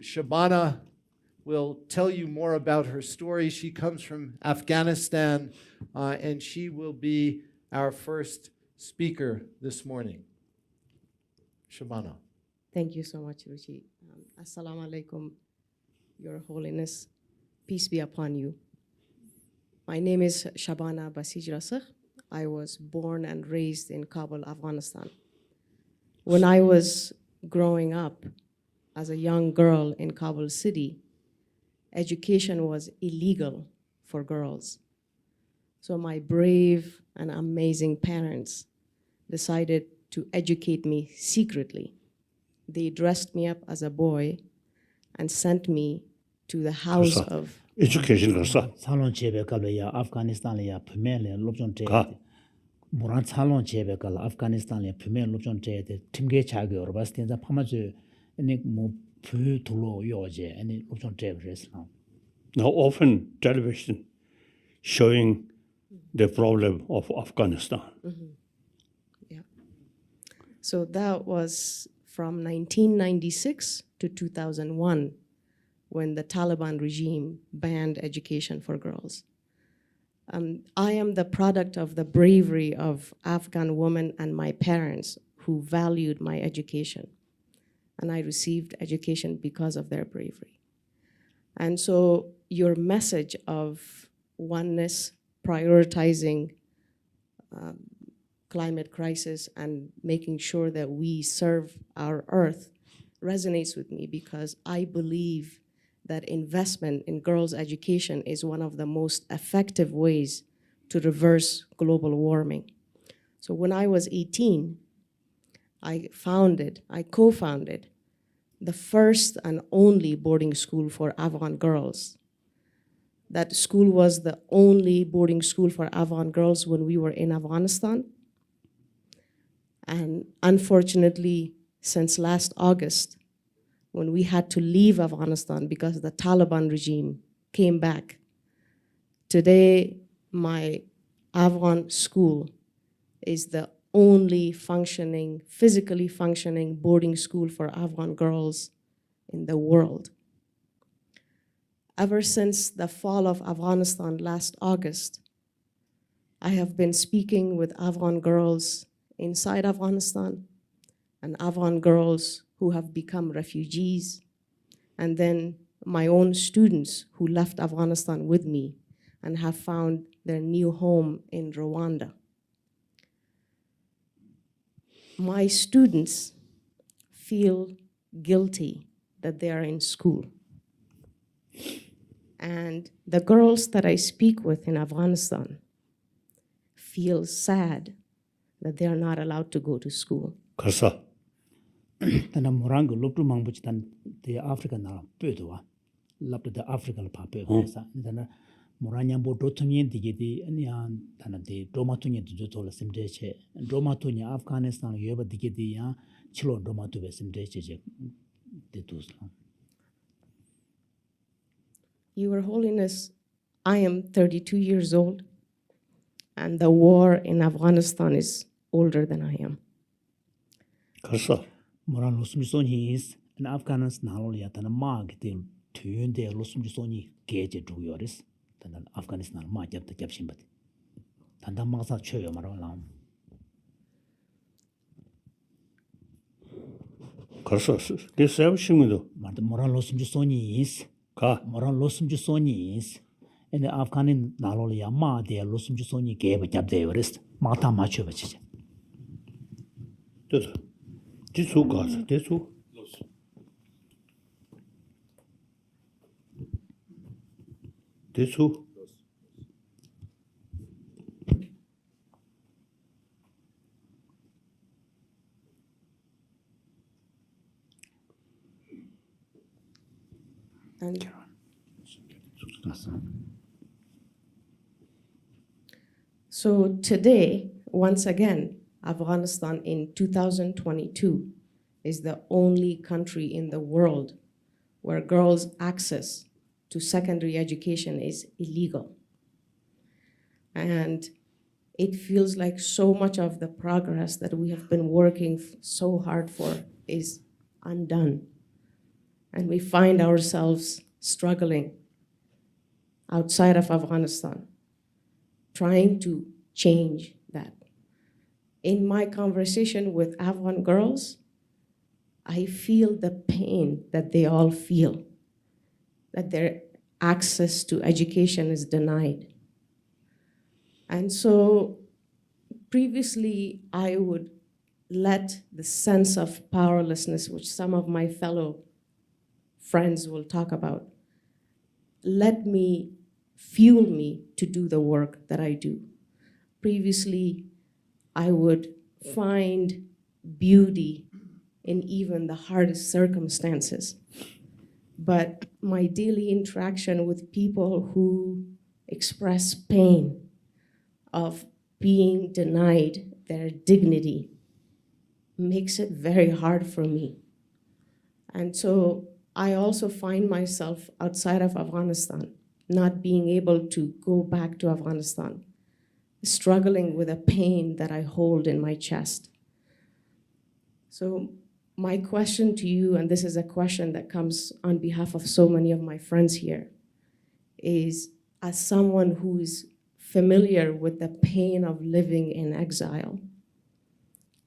Shabana will tell you more about her story. She comes from Afghanistan, and she will be our first speaker this morning. Shabana. Thank you so much, Ruchi. Assalamu alaikum, Your Holiness. Peace be upon you. My name is Shabana Basij Rasakh. I was born and raised in Kabul, Afghanistan. When I was growing up as a young girl in Kabul city, education was illegal for girls. So my brave and amazing parents decided to educate me secretly. They dressed me up as a boy and sent me to the house of education garsa salon chebe kala ya Afghanistan ya pemele lobjon te muran salon chebe kala Afghanistan ya pemele lobjon te timge chage orbas tenza pamaje ene mo pu tulo yoje ene lobjon te resna. Now often television showing the problem of Afghanistan. Yeah. So that was from 1996 to 2001, when the Taliban regime banned education for girls. I am the product of the bravery of Afghan women and my parents who valued my education. And I received education because of their bravery. And so your message of oneness, prioritizing climate crisis and making sure that we serve our earth resonates with me, because I believe that investment in girls' education is one of the most effective ways to reverse global warming. So when I was 18, I co-founded the first and only boarding school for Afghan girls. That school was the only boarding school for Afghan girls when we were in Afghanistan. And unfortunately, since last August, when we had to leave Afghanistan because the Taliban regime came back, today my Afghan school is the only physically functioning boarding school for Afghan girls in the world. Ever since the fall of Afghanistan last August, I have been speaking with Afghan girls inside Afghanistan and Afghan girls who have become refugees, and then my own students who left Afghanistan with me and have found their new home in Rwanda. My students feel guilty that they are in school. And the girls that I speak with in Afghanistan feel sad that they are not allowed to go to school. Garsa Tana murang lobtu mangbuch tan the Africa na pedwa labda the Africa pa pe sa tana muranya bo dotunyen digedi anya tana de domatunyen de tola simde che domatunya Afghanistan yoba digedi ya chilo domatu be simde che de tusla. Your Holiness, I am 32 years old, and the war in Afghanistan is older than I am. garsa Moran losumsoni is an Afghanistan ya tana mag de tuyunde losumsoni geje du yoris tana Afghanistan ma jab ta jab shimbat tanda masa choyo maro lam garsa this everything do moran losumsoni is ka moran losumsoni is in the Afghanistan nalol ya ma de losumsoni gebe jab de yoris mata ma choyo bachi this who garsa this who this who And so today, once again, Afghanistan in 2022 is the only country in the world where girls' access to secondary education is illegal. And it feels like so much of the progress that we have been working so hard for is undone. and we find ourselves struggling outside of Afghanistan, trying to change that. In my conversation with Afghan girls, I feel the pain that they all feel, that their access to education is denied. And so previously, I would let the sense of powerlessness, which some of my fellow friends will talk about, let me fuel me to do the work that I do. Previously, I would find beauty in even the hardest circumstances. But my daily interaction with people who express pain of being denied their dignity makes it very hard for me. And so I also find myself outside of Afghanistan, not being able to go back to Afghanistan, struggling with a pain that I hold in my chest. So my question to you, and this is a question that comes on behalf of so many of my friends here, is as someone who is familiar with the pain of living in exile,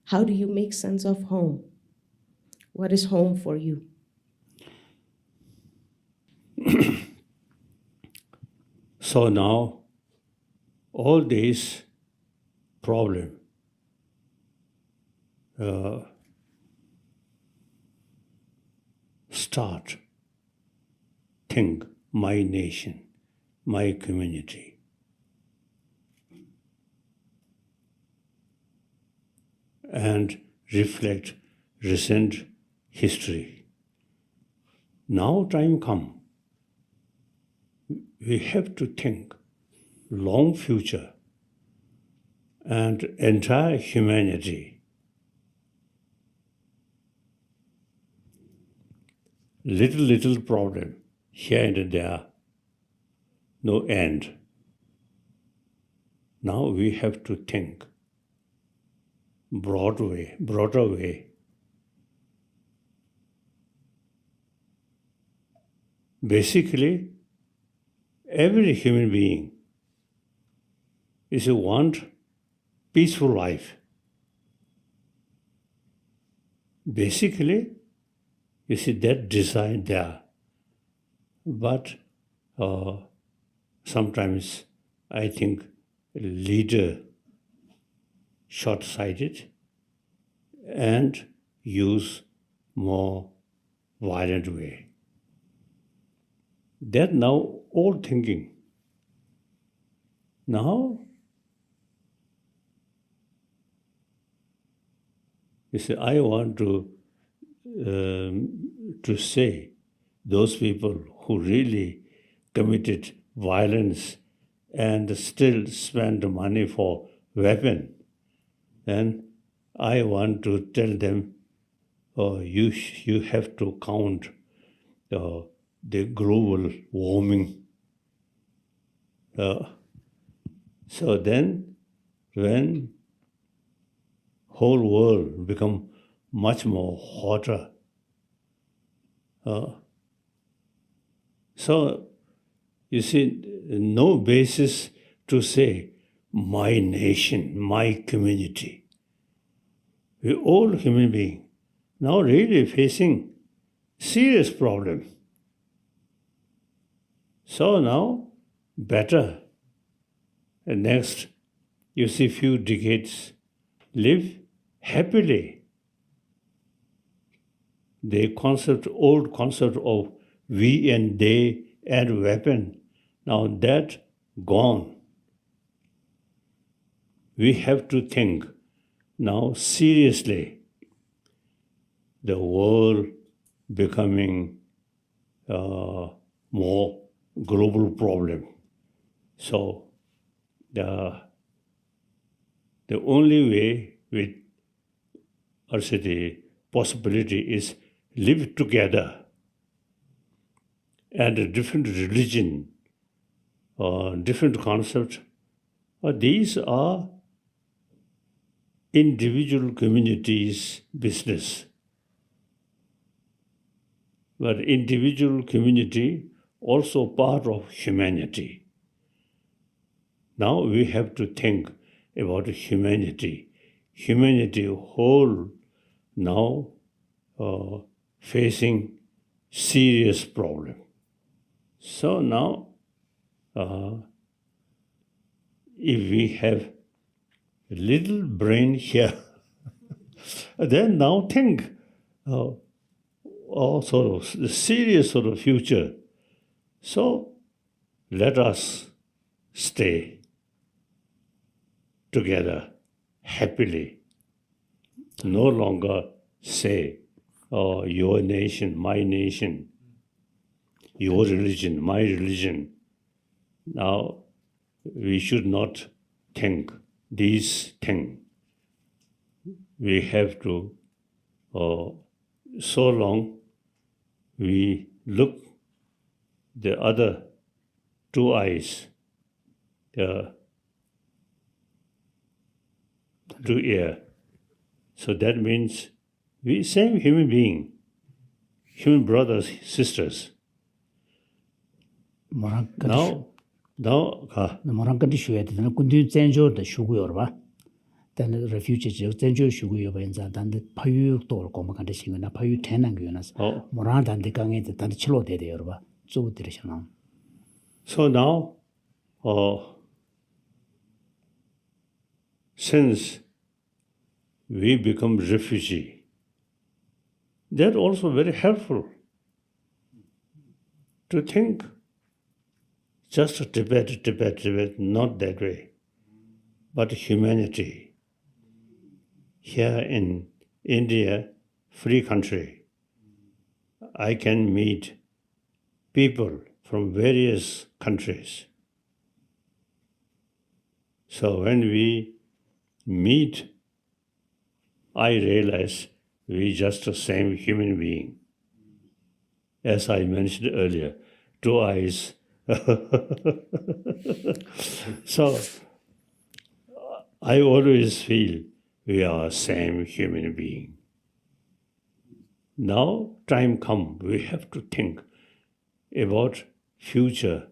how do you make sense of home? What is home for you? So now, all these problems start, think, my nation, my community. And reflect recent history. Now time come. We have to think long future and entire humanity. Little problem here and there, no end. Now we have to think broader way. Basically, every human being is want peaceful life. Basically, you see that desire there. But sometimes I think leader short-sighted and use more violent way. That now all thinking. Now, you see, I want to say those people who really committed violence and still spend money for weapon, then I want to tell them, you have to count the global warming. So then, when whole world become much more hotter, so you see, no basis to say my nation, my community. We all human beings now really facing serious problem. So now, better. And next, you see few decades, live happily. The old concept of we and they and weapon, now that gone. We have to think now seriously, the world becoming more global problem. So the only way with the possibility is live together, and a different religion, different concept. These are individual communities' business. but individual community also part of humanity. Now we have to think about humanity. Humanity whole now facing serious problem. So now, if we have a little brain here, then now think all sort of the serious sort of future. So let us stay together happily. No longer say, oh, your nation, my nation, your religion, my religion. Now, we should not think these things. We have to, so long we look the other two eyes, to ear. So that means we same human being, human brothers, sisters. Now, Morang kandi shuwe de kundu zenjo de shugu yorba. Dan refugees zenjo shugu yorba inza dan de payu tol koma kandi singa na payu tenang yonas. Morang dan de kange de dan chilo de yorba. Zo de shanam. So now, since we become refugee, that also very helpful to think just Tibet, not that way, but humanity. Here in India, free country, I can meet people from various countries. So when we meet, I realize we just the same human being. As I mentioned earlier, two eyes. So I always feel we are same human being. Now time come, we have to think about future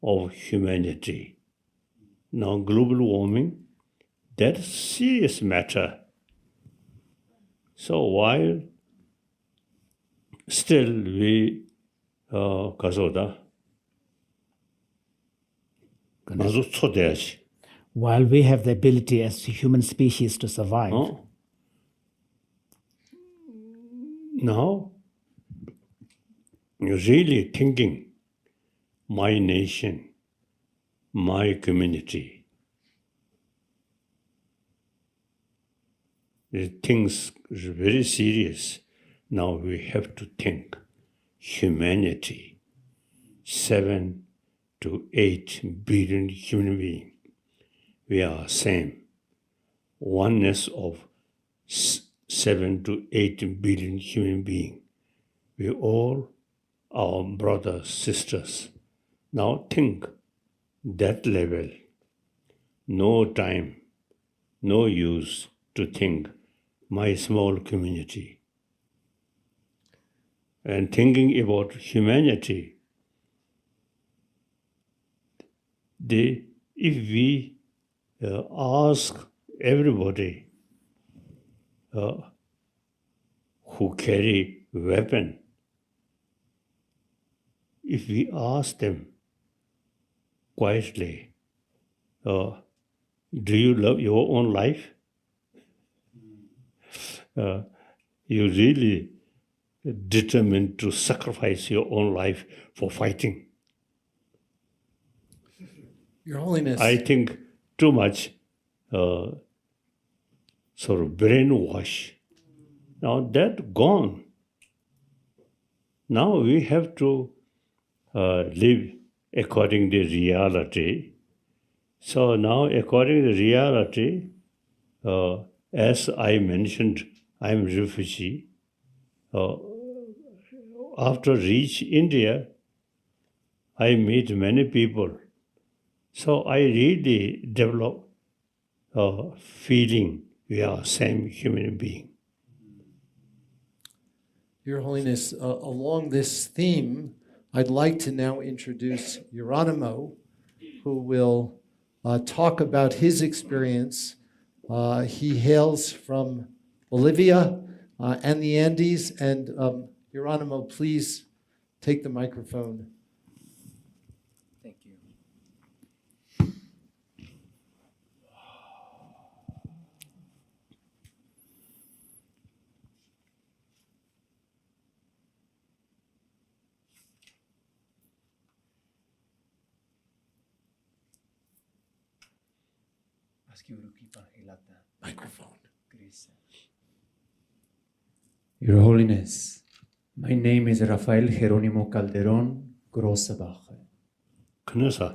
of humanity. Now global warming, that's serious matter. So while still we kazoda 나도 초대하지. While we have the ability as a human species to survive, now you're really thinking my nation, my community. The things is very serious. Now we have to think humanity. 7 to 8 billion human beings. We are same. Oneness of 7 to 8 billion human beings. We all are brothers, sisters. Now think that level. No time, no use to think my small community. And thinking about humanity, if we ask everybody who carry weapon, if we ask them quietly, do you love your own life? You really determined to sacrifice your own life for fighting. Your Holiness. I think too much sort of brainwash. Now that gone. Now we have to live according to reality. So now according to reality, as I mentioned, I'm a refugee. After reach India, I meet many people. So I really develop feeling we are same human being. Your Holiness, along this theme, I'd like to now introduce Geronimo, who will talk about his experience. He hails from Bolivia and the Andes. And Geronimo, please take the microphone. Thank you. Microphone. Your Holiness, my name is Rafael Jerónimo Calderón Grosebach. 그녀사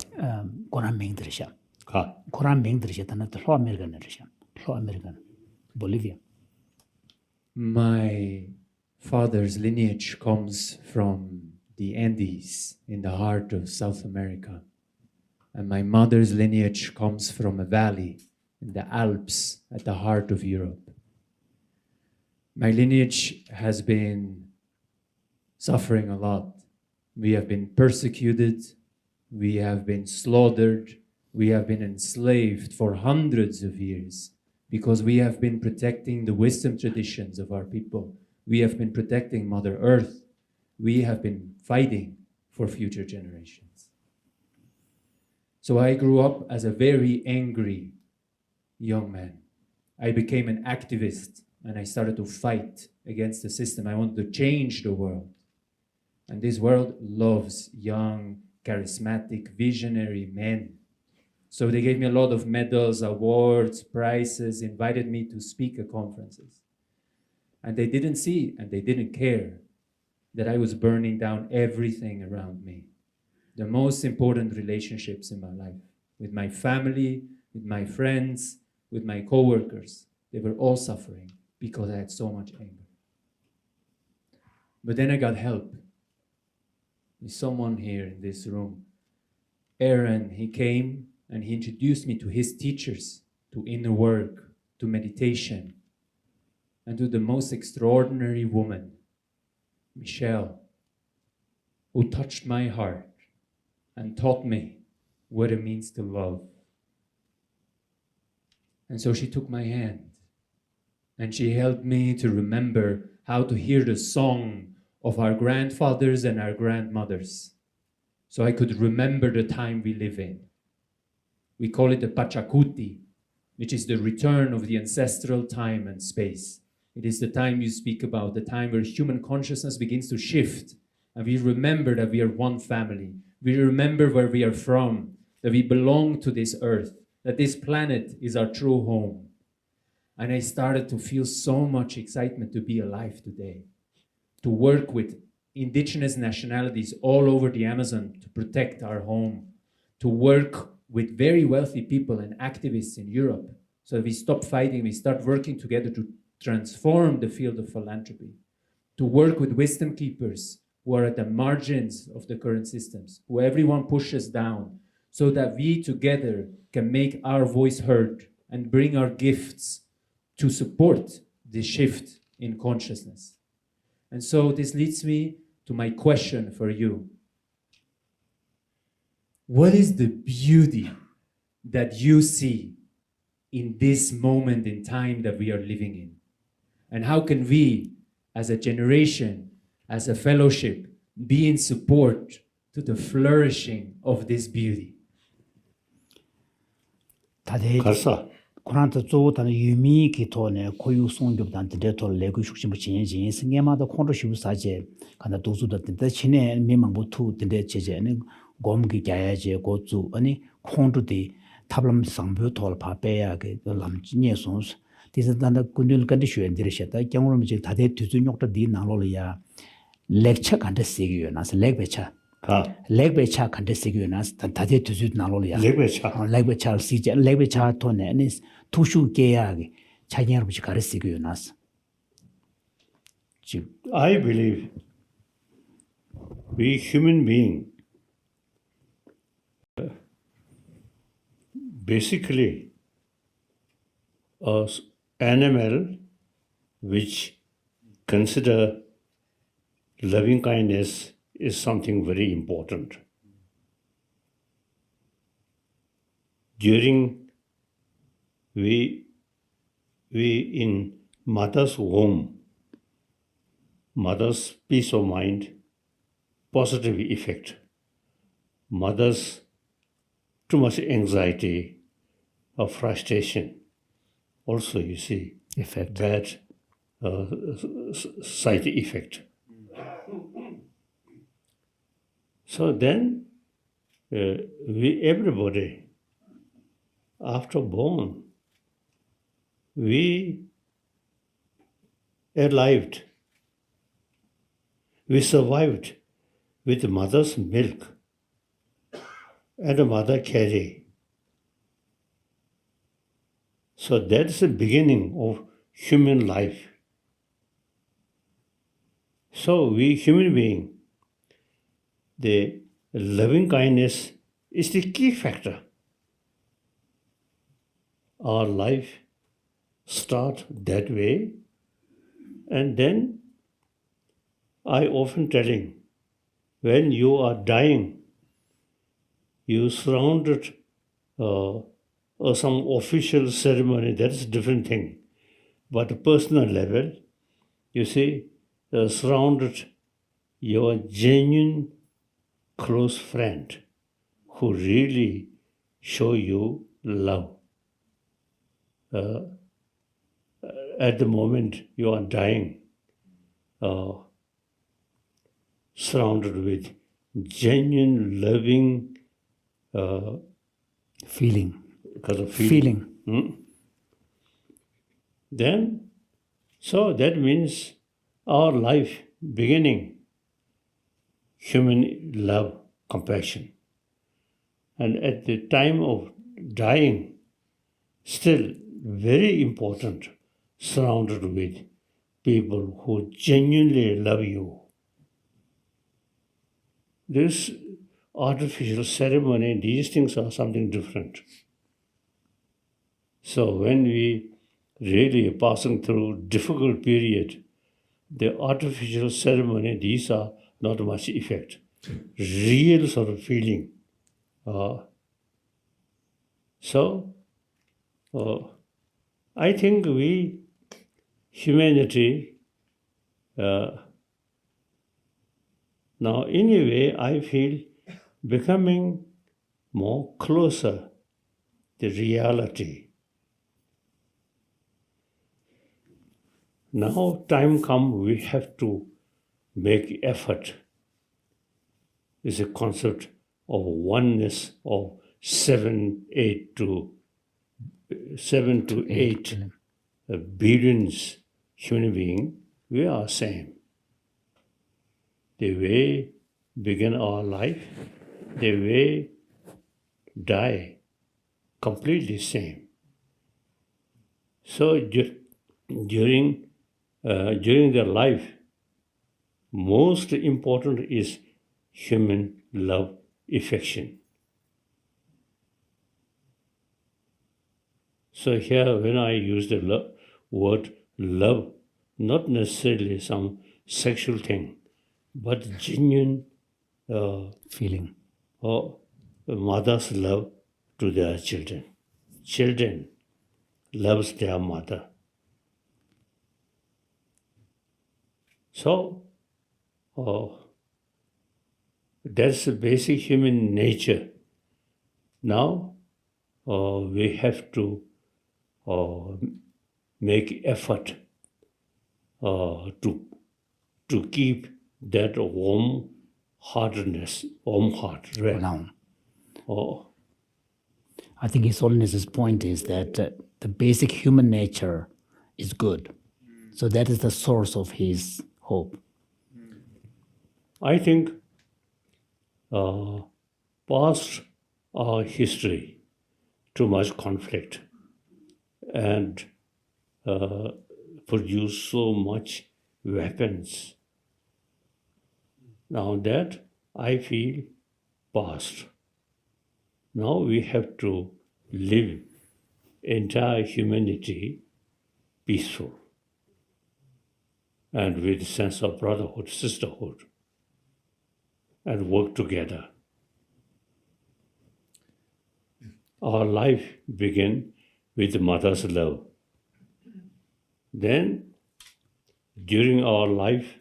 고란 맹들이셔. 가 고란 맹들이셔. 다나 로 아메리칸이셔. 로 아메리칸. 볼리비아. My father's lineage comes from the Andes in the heart of South America. And my mother's lineage comes from a valley in the Alps at the heart of Europe. My lineage has been suffering a lot. We have been persecuted, we have been slaughtered, we have been enslaved for hundreds of years because we have been protecting the wisdom traditions of our people. We have been protecting Mother Earth. We have been fighting for future generations. So I grew up as a very angry young man. I became an activist and I started to fight against the system. I wanted to change the world. And this world loves young, charismatic, visionary men. So they gave me a lot of medals, awards, prizes, invited me to speak at conferences. And they didn't see and they didn't care that I was burning down everything around me. The most important relationships in my life, with my family, with my friends, with my coworkers, they were all suffering because I had so much anger. But then I got help. There's someone here in this room. Aaron, he came and he introduced me to his teachers, to inner work, to meditation, and to the most extraordinary woman, Michelle, who touched my heart and taught me what it means to love. And so she took my hand and she helped me to remember how to hear the song of our grandfathers and our grandmothers, so I could remember the time we live in. We call it the Pachacuti, which is the return of the ancestral time and space. It is the time you speak about, the time where human consciousness begins to shift, and we remember that we are one family. We remember where we are from, that we belong to this earth, that this planet is our true home. And I started to feel so much excitement to be alive today, to work with indigenous nationalities all over the Amazon to protect our home, to work with very wealthy people and activists in Europe. So we stop fighting, we start working together to transform the field of philanthropy, to work with wisdom keepers who are at the margins of the current systems, who everyone pushes down, so that we together can make our voice heard and bring our gifts to support the shift in consciousness. And so this leads me to my question for you. What is the beauty that you see in this moment in time that we are living in? And how can we, as a generation, as a fellowship, be in support to the flourishing of this beauty? 다들 가사 고란도 조다는 유미 기토네 고유 송급단 데토 레고 숙심 진진 생계마다 콘로시부 사제 간다 도수도 때 친에 미망부투 때 제제는 곰기 자야제 고주 아니 콘도디 탑람 상부 돌파배야게 람진예 손스 디선단다 군들 컨디션 디르셨다 경우로 이제 다들 뒤준욕도 디 나로리아 렉처 간다 시기요 나서 렉베차 가 렉베차 간다 시기요 나서 다들 뒤준 나로리아 레베차 렉베차 시제 렉베차 토네 아니 투슈 계약이 자기야로 붙이 가르치기요 나서 즉 I believe we human being basically animal which consider loving kindness is something very important. During we in mother's home, mother's peace of mind, positive effect. Mother's too much anxiety or frustration, also you see Effect. bad side effect. So then everybody after born, we arrived, we survived with mother's milk and a mother carry. So that's the beginning of human life. So we human being, the loving kindness is the key factor. Our life start that way, and then I often telling, when you are dying, you surrounded some official ceremony, that's a different thing. But at personal level, you see, surrounded your genuine close friend who really show you love. At the moment you are dying, surrounded with genuine loving Feeling. because of feeling. Then, so that means our life beginning, human love, compassion. And at the time of dying, still very important, surrounded with people who genuinely love you. This artificial ceremony, these things are something different. So when we really are passing through difficult period, the artificial ceremony, these are not much effect. Real sort of feeling. I think we, humanity, now in a way I feel becoming more closer to reality. Now time come, we have to make effort. It's a concept of oneness of 7 to 8 billions human beings. We are same. The way begin our life, the way die, completely same. So during their life, most important is human love, affection. So here when I use the word love, not necessarily some sexual thing, but genuine Feeling. or mother's love to their children. Children loves their mother. So that's the basic human nature. Now we have to make effort to keep that warm heartedness, warm heart. Right? Now, I think His Holiness's point is that the basic human nature is good. So that is the source of his hope. I think past our history, too much conflict and produce so much weapons. Now that I feel past. Now we have to live entire humanity peaceful. and with sense of brotherhood, sisterhood, and work together. Our life begins with mother's love. Then, during our life,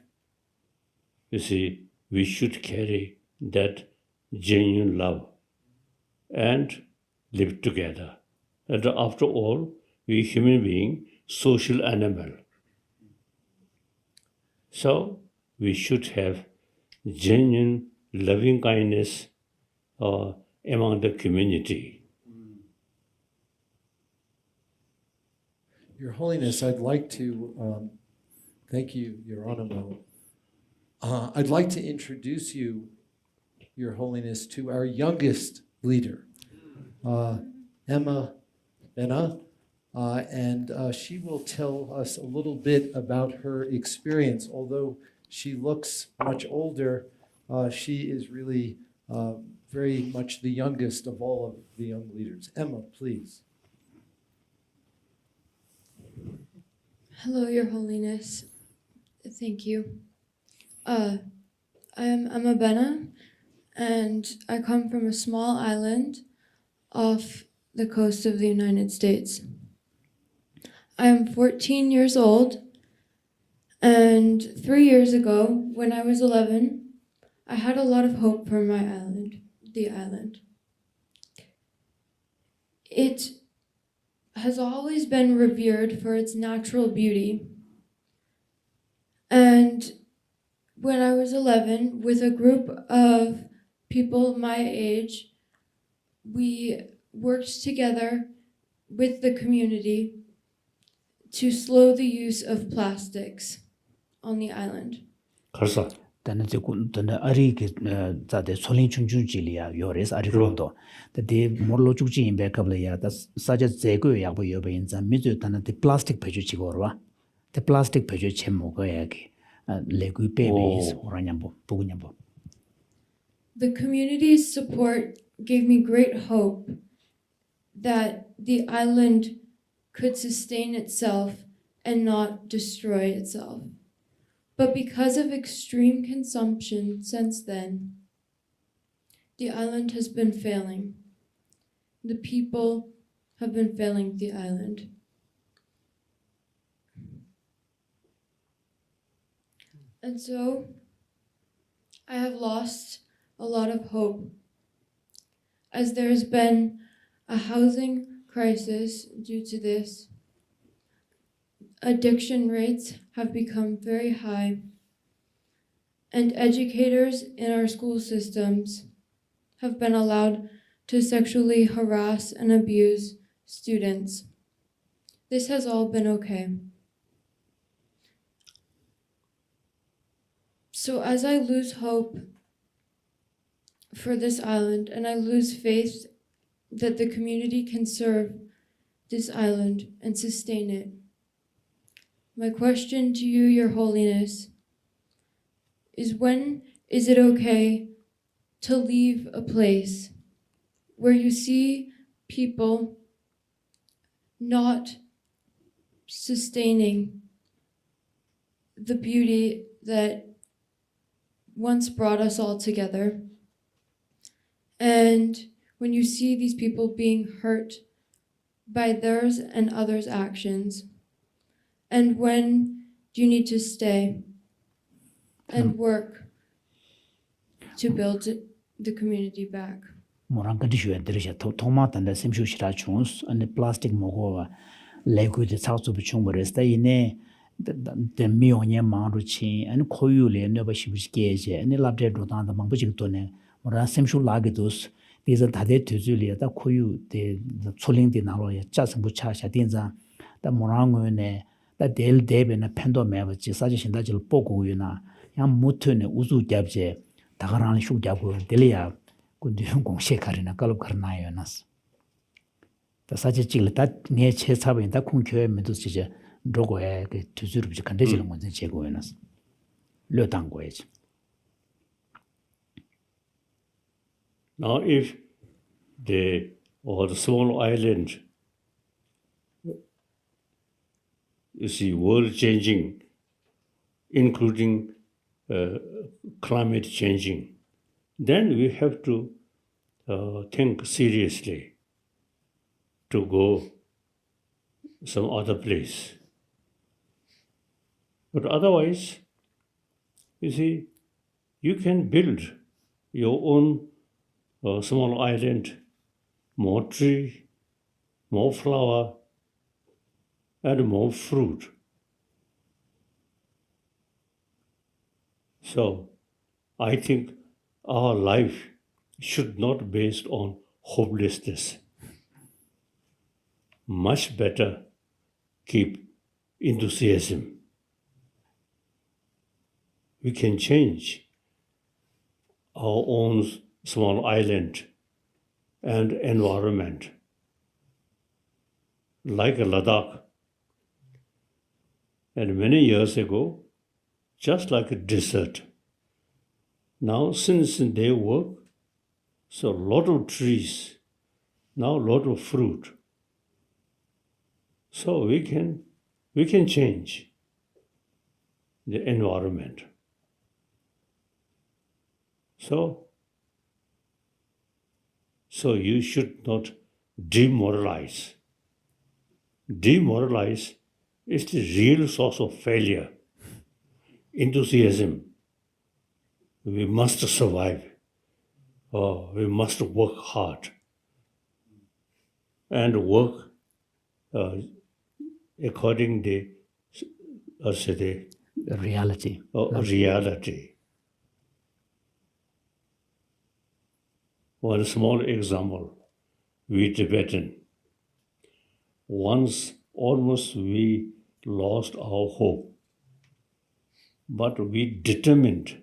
you see, we should carry that genuine love and live together. And after all, we human being, social animal. So we should have genuine loving kindness among the community. Your Holiness, I'd like to thank you, Geronimo. I'd like to introduce you, Your Holiness, to our youngest leader, Emma Benna, and she will tell us a little bit about her experience. Although she looks much older, she is really very much the youngest of all of the young leaders. Emma, please. Hello, Your Holiness. Thank you. I am Emma Benna, and I come from a small island off the coast of the United States. I am 14 years old, and 3 years ago, when I was 11, I had a lot of hope for my island, the island. It has always been revered for its natural beauty. And when I was 11, with a group of people my age, we worked together with the community to slow the use of plastics on the island. Karsa. Tana ari ki zade solin chungchung jili ya yores ari kondo. Tade morlo chukchi inbe kabla ya ta saja zego yakbo yobe inza mizu tana te plastic pechu chigorwa. Te plastic pechu chemo go yaki legu pebe is oranyambo pugunyambo. The community's support gave me great hope that the island could sustain itself and not destroy itself. But because of extreme consumption since then, the island has been failing. The people have been failing the island. And so I have lost a lot of hope, as there has been a housing crisis due to this. Addiction rates have become very high, and educators in our school systems have been allowed to sexually harass and abuse students. This has all been okay. So as I lose hope for this island, and I lose faith that the community can serve this island and sustain it, my question to you, Your Holiness, is when is it okay to leave a place where you see people not sustaining the beauty that once brought us all together, and when you see these people being hurt by theirs and others' actions? And when do you need to stay and work to build the community back? Morang kadishu enderisha thoma tanda simshu shira chungs and plastic mogo legu de tsatsu bichung boresta ine the mionye mangru chi and koyu le ne ba shibush geje and labde rotan da mangbuji to ne mora simshu lagidus these are thade tuzuli da koyu de choling de nalo ya chasbu cha sha dinza da morang ne da del debe na pendo meba ji sa ji shinda jil pogu yuna yang mutu ne uzu gyabje dagarang shu gyabu delia kundyung gong she karina kalub karna yonas ta sa ji jil ta ne che sabin da khung kyo me dus ji rogo e ke tuzur bi kan de jil mon che go yonas le tang go e. Now if the small island, you see, world changing including climate changing, then we have to think seriously to go some other place. But otherwise, you see, you can build your own small island, more tree, more flower, and more fruit. So I think our life should not be based on hopelessness. Much better keep enthusiasm. We can change our own small island and environment. Like Ladakh. And many years ago, just like a desert. Now, since they work, so a lot of trees, now a lot of fruit. So we can change the environment. So you should not demoralize. Demoralize is the real source of failure. Enthusiasm. We must survive. We must work hard and work according to The reality. reality. One small example, we Tibetan. Once almost we lost our hope, but we determined.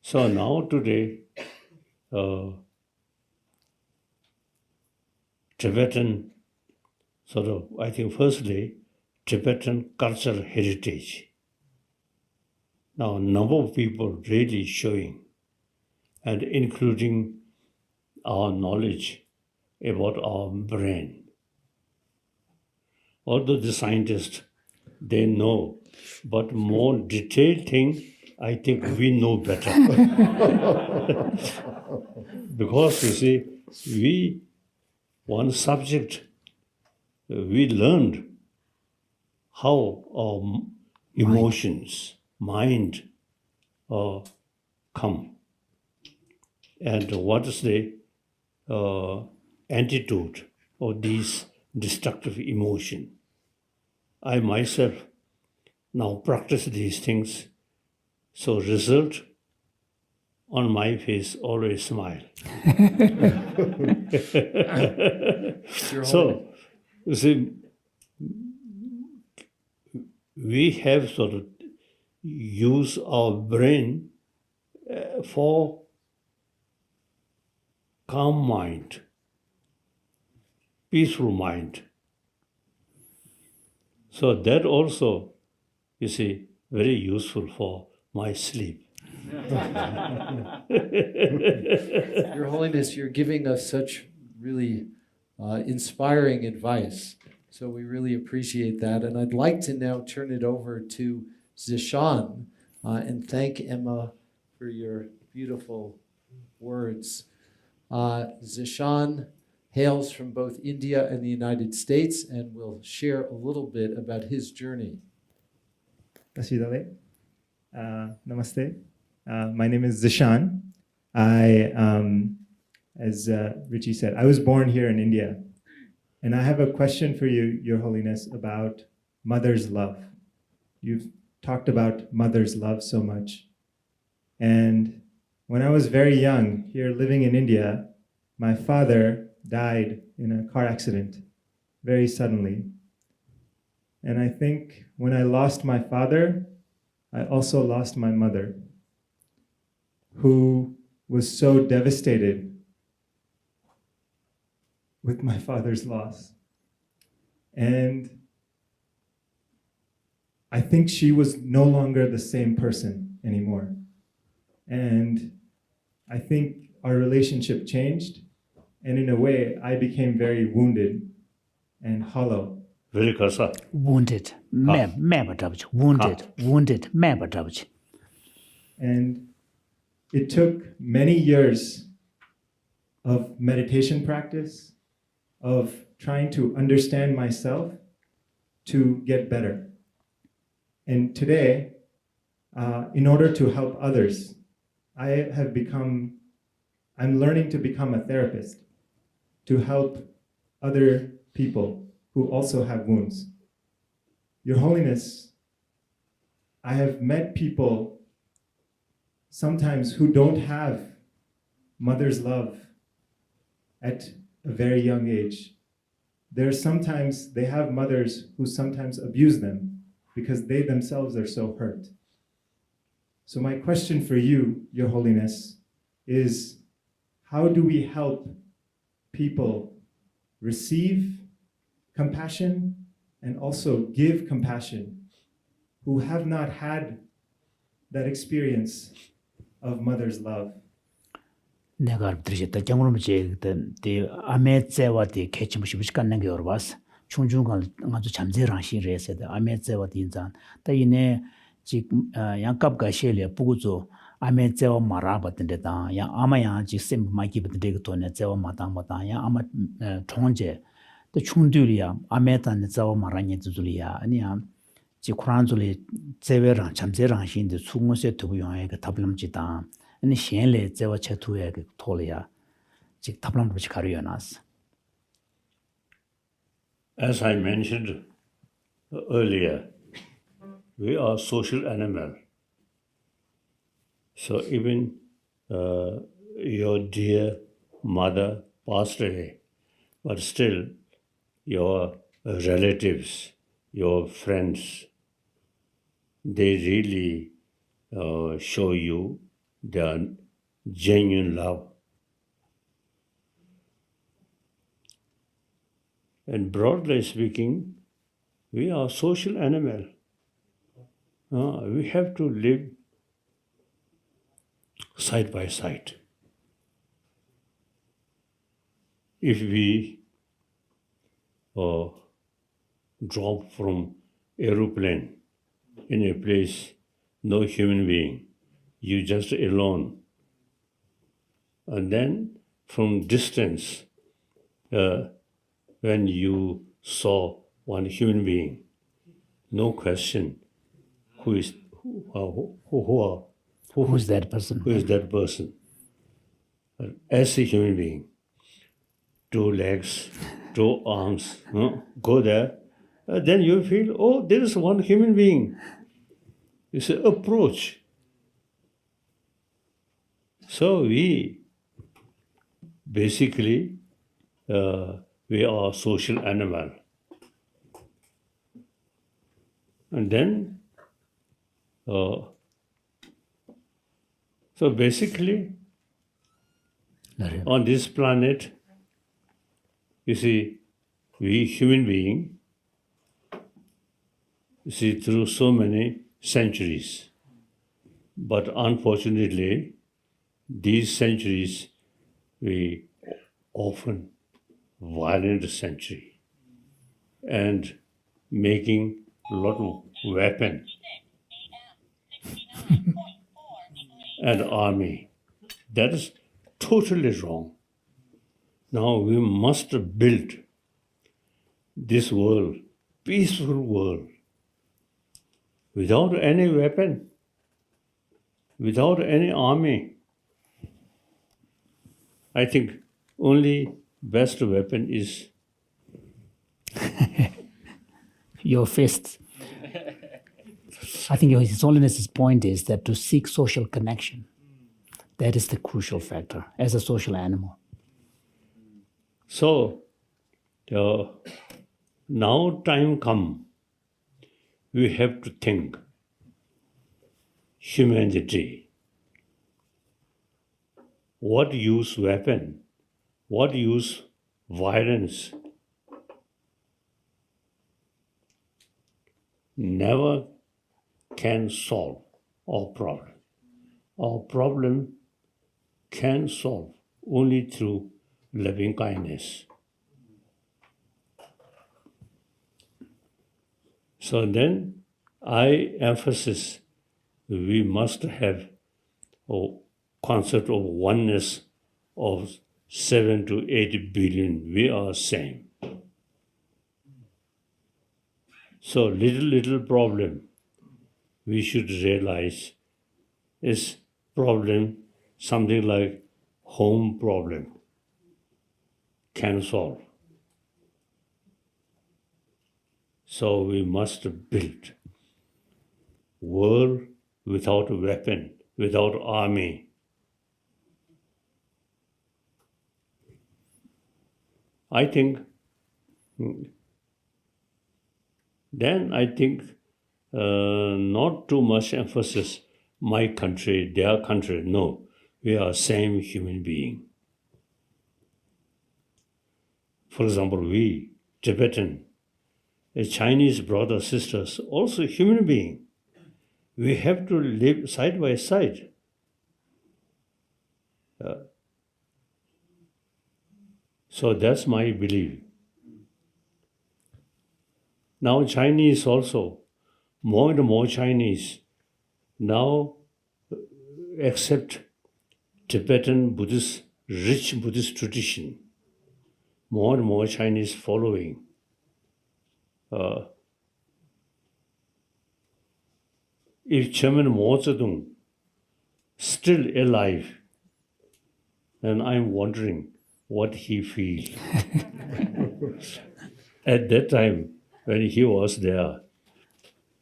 So now today, Tibetan sort of, I think firstly, Tibetan cultural heritage. Now, a number of people really showing and including our knowledge about our brain. Although the scientists, they know, but more detailed thing, I think we know better. Because you see, one subject, we learned how our emotions, mind come. And what is the antidote of these destructive emotion? I myself now practice these things, so result on my face always smile. So, you see, we have sort of use our brain for calm mind, peaceful mind. So that also, you see, very useful for my sleep. Your Holiness, you're giving us such really inspiring advice. So we really appreciate that. And I'd like to now turn it over to Zishan and thank Emma for your beautiful words. Zishan hails from both India and the United States and will share a little bit about his journey. Namaste. My name is Zishan. As Richie said, I was born here in India. And I have a question for you, Your Holiness, about mother's love. You've talked about mother's love so much. And when I was very young, here living in India, my father died in a car accident very suddenly. And I think when I lost my father, I also lost my mother, who was so devastated with my father's loss. And I think she was no longer the same person anymore. And I think our relationship changed. And in a way, I became very wounded and hollow very kasa. wounded, wounded, And it took many years of meditation practice, of trying to understand myself to get better. And today, in order to help others, I'm learning to become a therapist to help other people who also have wounds. Your Holiness, I have met people sometimes who don't have mother's love at a very young age. Sometimes they have mothers who sometimes abuse them because they themselves are so hurt. So my question for you, Your Holiness, is how do we help people receive compassion and also give compassion who have not had that experience of mother's love? 내가 들으셨다. 경험을 제든 디 아메체와 디 캐치무시 비스칸는 게 어바스. 충중간 아주 잠재랑시 레세다. 아메체와 딘잔. 다이네 지 양갑 가실에 부구조 아메체와 마라바든데다. 야 아마야 지 셈 마기부터 돈에 제와 마당마다 야 아마 통제 또 충들이야 아메탄에 제와 마라니 주줄이야. 아니야. 지 쿠란줄이 제외랑 잠재랑시인데 수고세 두고 용에 그 답름지다. 아니 현래 제와 채투에 그 토리아 즉 답람도 가려놨어. As I mentioned earlier, we are social animal. So even your dear mother passed away, but still your relatives, your friends, they really show you their genuine love. And broadly speaking, we are social animal. We have to live side by side. If we drop from aeroplane in a place, no human being, you just alone. And then from distance, when you saw one human being, no question, who's that person? Who is that person? As a human being, 2 legs, 2 arms, go there, then you feel, oh, there is one human being. It's an approach. So we basically, we are a social animal. And then, so basically, on this planet, you see, we human being, you see, through so many centuries. But unfortunately, these centuries, we often violent century and making a lot of weapons and army. That is totally wrong. Now we must build this world, peaceful world, without any weapon, without any army. I think only best weapon is your fists. I think His Holiness's point is that to seek social connection, that is the crucial factor as a social animal. So, now time come, we have to think humanity. What use weapon? What use violence? Never can solve our problem. Our problem can solve only through loving kindness. So then I emphasize we must have a concept of oneness of 7 to 8 billion. We are same. So little problem we should realize is problem something like home problem can solve. So we must build world without weapon, without army. I think not too much emphasis my country, their country. No, we are same human being. For example, we, Tibetan, Chinese brothers, sisters, also human being. We have to live side by side. So that's my belief. Now Chinese also, more and more Chinese now accept Tibetan Buddhist, rich Buddhist tradition. More and more Chinese following. If Chairman Mao Zedong still alive, then I'm wondering what he feels. At that time, when he was there,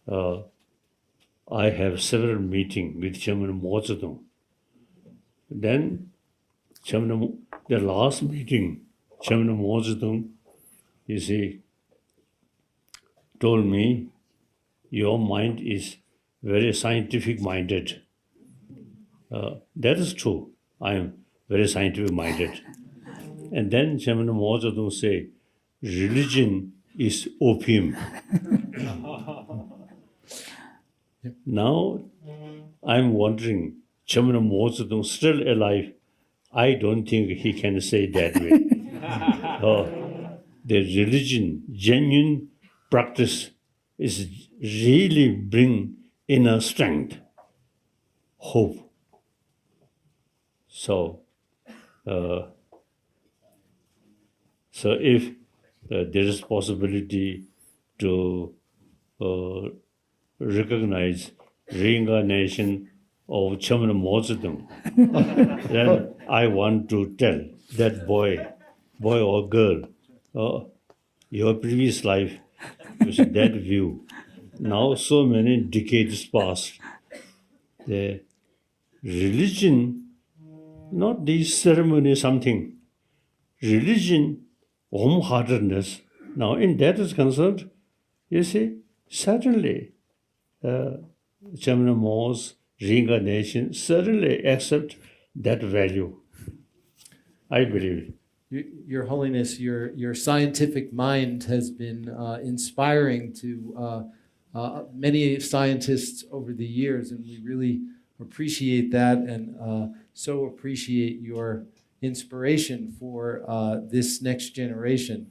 I have several meetings with Chairman Mao Zedong. Then, the last meeting, Chairman Mao Zedong, told me, your mind is very scientific minded. That is true. I am very scientific minded. And then Chairman Mao Zedong say, religion is opium. Now I'm wondering, Chairman Mao Zedong still alive, I don't think he can say that way. The religion, genuine practice is really bring inner strength, hope. So if there is possibility to recognize reincarnation of Chairman Mao Zedong, then I want to tell that boy or girl, your previous life was that view. Now so many decades passed. The religion, not this ceremony, something. Religion, warm-heartedness. Now, in that is concerned, you see, certainly, Chairman Mao's reincarnation certainly accept that value. I believe. Your Holiness, your scientific mind has been inspiring to many scientists over the years, and we really appreciate that, and so appreciate your inspiration for this next generation.